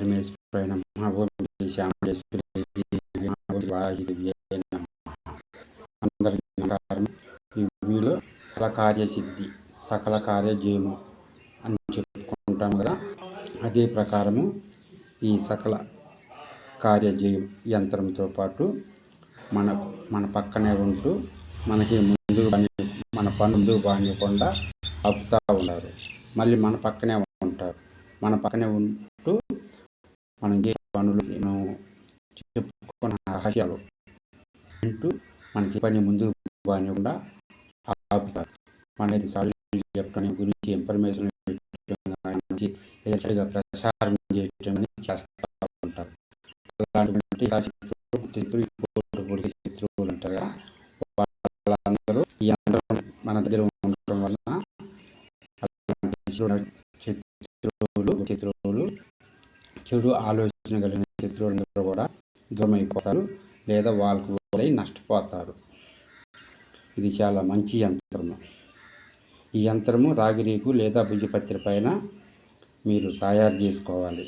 పరమేశ్వరాయ నమః. ఓం శ్రీ శ్యామేశ్వరి వాహిదేవ్యై నమః. అందరికీ నమస్కారం. ఈ వీడియో సకల కార్యజయము అని చెప్పుకుంటాం కదా, అదే ప్రకారము ఈ సకల కార్యజయం యంత్రంతో పాటు మన పక్కనే ఉంటూ మనకి మన పనులు బానివ్వకుండా ఆపుతూ ఉన్నారు. మళ్ళీ మన పక్కనే ఉంటారు. మన పక్కనే ఉంటూ మనం చేసే పనులు, మనం చెప్పుకున్న రహస్యాలు అంటూ మనకి పని ముందుకు బానివ్వకుండా ఆపుతారు. మనది సాల్వ్ చెప్పడం గురించి ఇన్ఫర్మేషన్ ప్రసారం చేయటం చేస్తూ ఉంటారు. అలాంటి శత్రువులు అంటారు కదా, వాళ్ళందరూ ఈ యంత్రం మన దగ్గర ఉండటం వలన శత్రువులు చెడు ఆలోచన కలిగిన శత్రువులందరూ కూడా దూరమైపోతారు, లేదా వాళ్ళకు వాళ్ళై నష్టపోతారు. ఇది చాలా మంచి యంత్రము. ఈ యంత్రము రాగిరేకు లేదా భుజపత్రి పైన మీరు తయారు చేసుకోవాలి.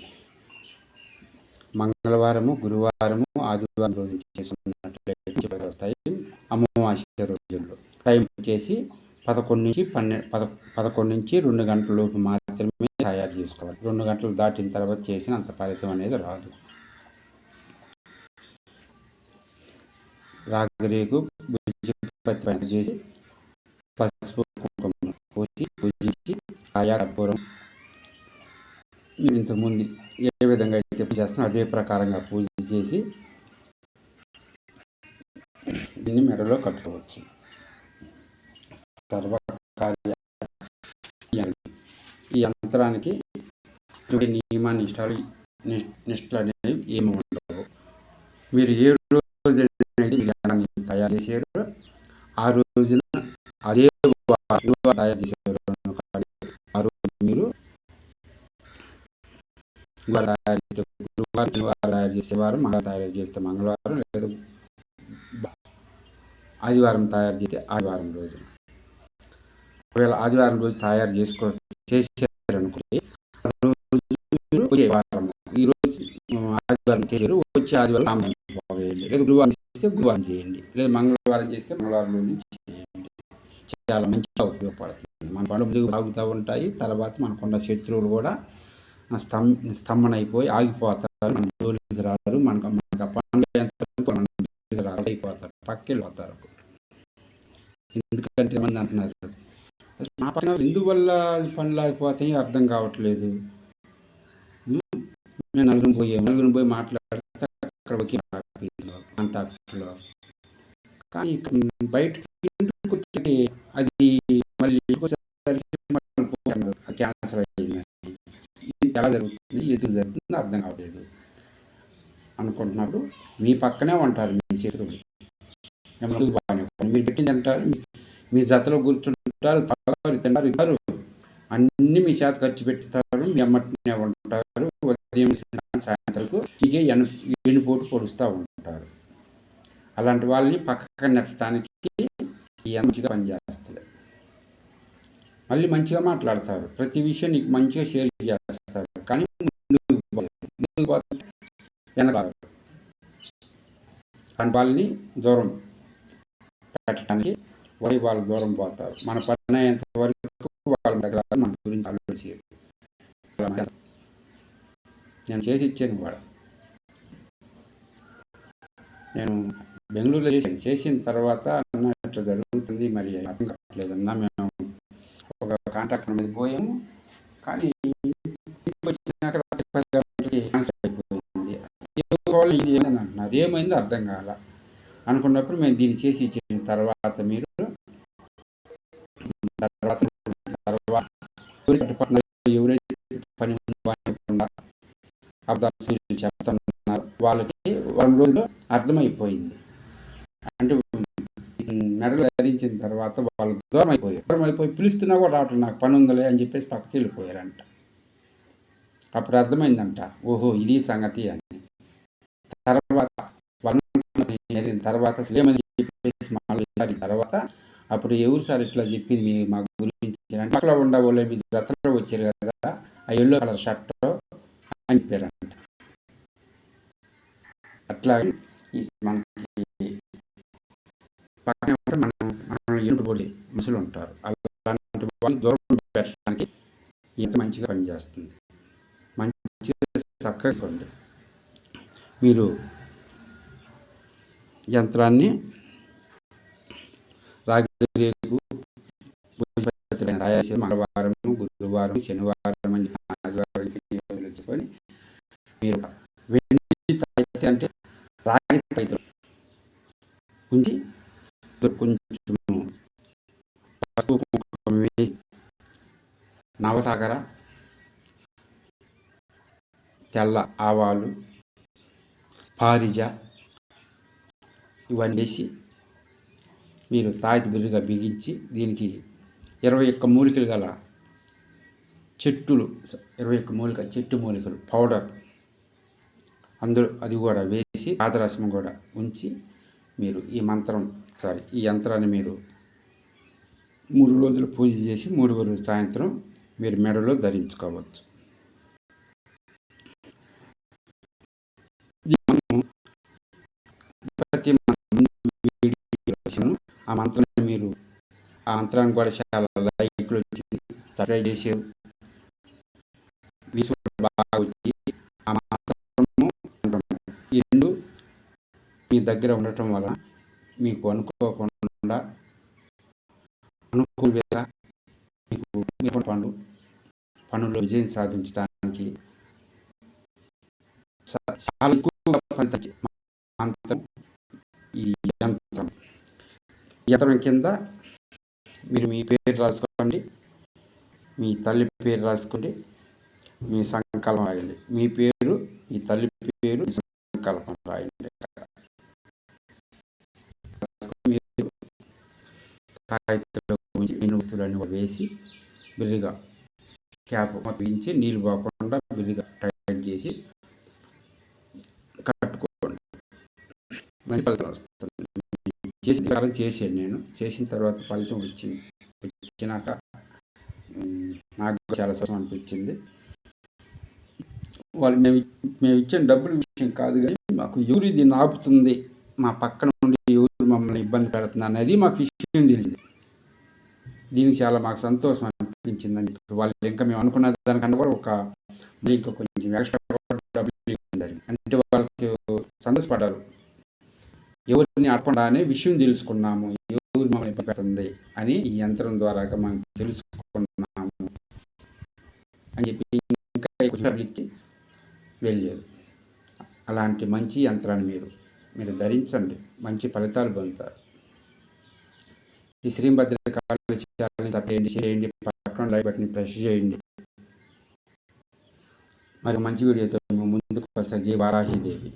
మంగళవారము, గురువారము, ఆదివారం రోజు చేసుకున్నట్లయితే వస్తాయి. అమావాస్య రోజుల్లో టైం వచ్చేసి 11 నుంచి 2 గంటల లోపు మాత్రమే తయారు చేసుకోవాలి. 2 గంటలు దాటిన తర్వాత చేసిన అంత ఫలితం అనేది రాదు. రాగిరేకు భుజపత్రి పైన చేసి పసుపు కుంకుమ పోసి పూజించి ఆయా కర్పూరం ఇంతకుముందు ఏ విధంగా అయితే చేస్తామో అదే ప్రకారంగా పూజ చేసి దీన్ని మెడలో కట్టుకోవచ్చు. సర్వకార్య ఈ యంత్రానికి నియమ నిష్టలు అనేవి ఏమి ఉండవు. మీరు ఏ రోజు తయారు చేశారో ఆ రోజున అదే తయారు చేశారు. ఆ రోజు మీరు తయారు చేసేవారు, మంగళవారం తయారు చేస్తే మంగళవారం, లేదా ఆదివారం తయారు చేస్తే ఆదివారం రోజు. ఒకవేళ ఆదివారం రోజు తయారు చేశారనుకోండి, ఈ రోజు ఆదివారం చేశారు, వచ్చే ఆదివారం పోగేయండి, లేదా గురువారం చేస్తే గురువారం చేయండి, లేదా మంగళవారం చేస్తే మంగళవారం రోజు చేయండి. చాలా మంచిగా ఉపయోగపడుతుంది. మన పనులు ముందుకు సాగుతూ ఉంటాయి. తర్వాత మనకున్న శత్రువులు కూడా స్తంభన అయిపోయి ఆగిపోతారు. మన జోలికి రారు. మనకు పనులు అయిపోతారు, పక్కెళ్ళిపోతారు. ఎందుకంటే మంది అంటున్నారు, మా పక్కన ఎందువల్ల పనులు ఆగిపోతాయి అర్థం కావట్లేదు. మేము నలుగురు పోయి మాట్లాడితే అక్కడ ఒకే కాంటాక్ట్లో, కానీ బయటకి అది మళ్ళీ క్యాన్సర్ అయింది. ఎలా జరుగుతుంది, ఎందుకు జరుగుతుంది అర్థం కావట్లేదు అనుకుంటున్నప్పుడు మీ పక్కనే ఉంటారు మీ శత్రువులు. మీరు పెట్టింది అంటారు, మీ జతలో కూర్చుంటారు, తింటారు, అన్నీ మీ చేత ఖర్చు పెడతారు, మీ అమ్మటినే ఉంటారు. ఉదయం సాయంత్రంకు ఇదే ఎన్నుపోటు పొడుస్తూ ఉంటారు. అలాంటి వాళ్ళని పక్కన నెట్టడానికి ఈ మంచిగా పనిచేస్తుంది. మళ్ళీ మంచిగా మాట్లాడతారు, ప్రతి విషయం నీకు మంచిగా షేర్ చేస్తారు, కానీ ముందుకు వెనకాల వాళ్ళని దూరం పెట్టడానికి వాళ్ళు దూరం పోతారు. మన పని అయ్యేంత వరకు వాళ్ళ దగ్గర మన గురించి ఆలోచించారు. నేను చేసి ఇచ్చాను కూడా. నేను బెంగళూరులో చేసిన తర్వాత అన్నట్టు జరుగుతుంది, మరి అర్థం కావట్లేదన్నా. మేము ఒక కాంట్రాక్టర్ మీద పోయాము, కానీ వచ్చినాక క్యాన్సర్ అయిపోయింది. ఇది అంటున్నారు, ఏమైందో అర్థం కాల అనుకున్నప్పుడు మేము దీన్ని చేసి ఇచ్చిన తర్వాత మీరు ఎవరైతే పని అర్థం చెప్తున్నారు వాళ్ళకి 1 రోజులో అర్థమైపోయింది. అంటే మెడలు ధరించిన తర్వాత వాళ్ళు దూరం అయిపోయి పిలుస్తున్నా కూడా రావట్లేదు, నాకు పని ఉందలే అని చెప్పేసి పక్కకి వెళ్ళిపోయారంట. అప్పుడు అర్థమైందంట, ఓహో ఇది సంగతి అని. తర్వాత అసలు ఏమని చెప్పేసి మళ్ళీ తర్వాత అప్పుడు ఎవరు సార్ ఇట్లా చెప్పింది మా గురించి అంటే, పక్కలో ఉండవాళ్ళు మీ జతలో వచ్చారు కదా, ఆ ఎల్లో కలర్ షర్ట్ అని చెప్పారంట. అట్లాగే మనకి పక్కనే మనం ఎనుపు పొడి మనుషులు ఉంటారు. అలాంటి వాళ్ళు దూరం పెట్టడానికి ఇంత మంచిగా పనిచేస్తుంది. మంచిగా చక్కగా ఉండి మీరు యంత్రాన్ని రాగి రేకు తయారు చేసి మంగళవారం, గురువారం, శనివారం, ఆదివారం తెచ్చుకొని మీరు వెండి తాయితే అంటే రాగి తాయితే ఉంచి కొంచెం పసుపు కుంకుమ వేసి నవసాగర, తెల్ల ఆవాలు, పారిజ ఇవన్నీ వేసి మీరు తాయిత బిర్రుగా బిగించి దీనికి 21 మూలికలు గల చెట్టులు, 21 మూలిక చెట్టు మూలికలు పౌడర్ అందులో అది కూడా వేసి పాదరసం కూడా ఉంచి మీరు ఈ యంత్రాన్ని మీరు 3 రోజులు పూజ చేసి 3వ రోజు సాయంత్రం మీరు మెడలో ధరించుకోవచ్చు. ప్రతి ఆ మంత్రాన్ని మీరు ఆ మంత్రాన్ని కూడా చాలా లైక్లు వచ్చింది, సబ్స్క్రైబ్ చేసి బాగా వచ్చి ఆ మంత్రము ఈ రెండు మీ దగ్గర ఉండటం వల్ల మీకు అనుకోకుండా అనుకూలంగా మీకు పనులు విజయం సాధించడానికి చాలా ఎక్కువ ఫలితం మంత్రం. ఈ యంత్రం కింద మీరు మీ పేరు రాసుకోండి, మీ తల్లి పేరు రాసుకోండి, మీ సంకల్పం రాయండి. మీ పేరు, మీ తల్లి పేరు, సంకల్పం రాయండి. మీరు వస్తువులన్నీ వేసి బిర్రిగా క్యాప్ మొత్తం నీళ్ళు పోకుండా బిర్రిగా టైట్ చేసి కట్టుకోండి. మంచి ఫలితం వస్తుంది. చేసాను నేను. చేసిన తర్వాత ఫలితం వచ్చినాక నాకు చాలా సంతోషం అనిపించింది. వాళ్ళు మేము ఇచ్చిన డబ్బుల విషయం కాదు, కానీ మాకు ఎవరు దీన్ని ఆపుతుంది, మా పక్కన నుండి ఎవరు మమ్మల్ని ఇబ్బంది పెడుతున్నారు అనేది మాకు విషయం తెలిసింది. దీనికి చాలా మాకు సంతోషం అనిపించిందని వాళ్ళు ఇంకా మేము అనుకున్న దానికన్నా కూడా ఇంకా కొంచెం ఎక్స్ట్రా డబ్బులు అంటే వాళ్ళకి సంతోషపడ్డారు. ఎవరిని అడగకుండా అనే విషయం తెలుసుకున్నాము, ఎవరు మమ్మల్ని ఇబ్బంది పెడుతుంది అని ఈ యంత్రం ద్వారా మనం తెలుసుకున్నాము అని చెప్పి ఇంకా డబ్బులు ఇచ్చి వెళ్ళారు. అలాంటి మంచి యంత్రాన్ని మీరు ధరించండి, మంచి ఫలితాలు పొందుతారు. ఈ శ్రీభద్రకాళి చేయండి, పక్కన లైక్ బటన్ని ప్రెస్ చేయండి. మరి మంచి వీడియోతో మేము ముందుకు వస్తాం. జై వారాహీదేవి.